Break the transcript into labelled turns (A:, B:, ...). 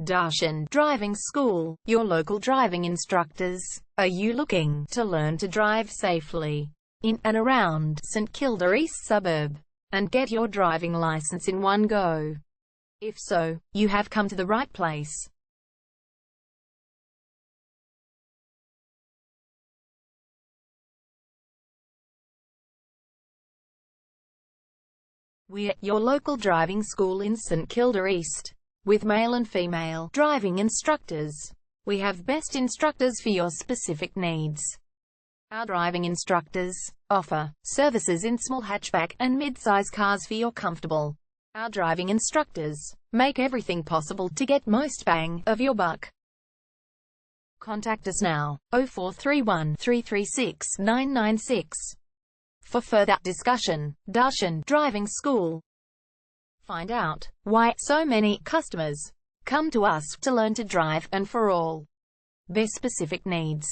A: Darshan Driving School, your local driving instructors. Are you looking to learn to drive safely in and around St Kilda East suburb and get your driving license in one go? If so, you have come to the right place. We're your local driving school in St Kilda East, with male and female driving instructors. We have best instructors for your specific needs. Our driving instructors offer services in small hatchback and mid-size cars for your comfortable. Our driving instructors make everything possible to get most bang of your buck. Contact us now, 0431 336 996. For further discussion. Darshan Driving School. Find out why so many customers come to us to learn to drive and for all their specific needs.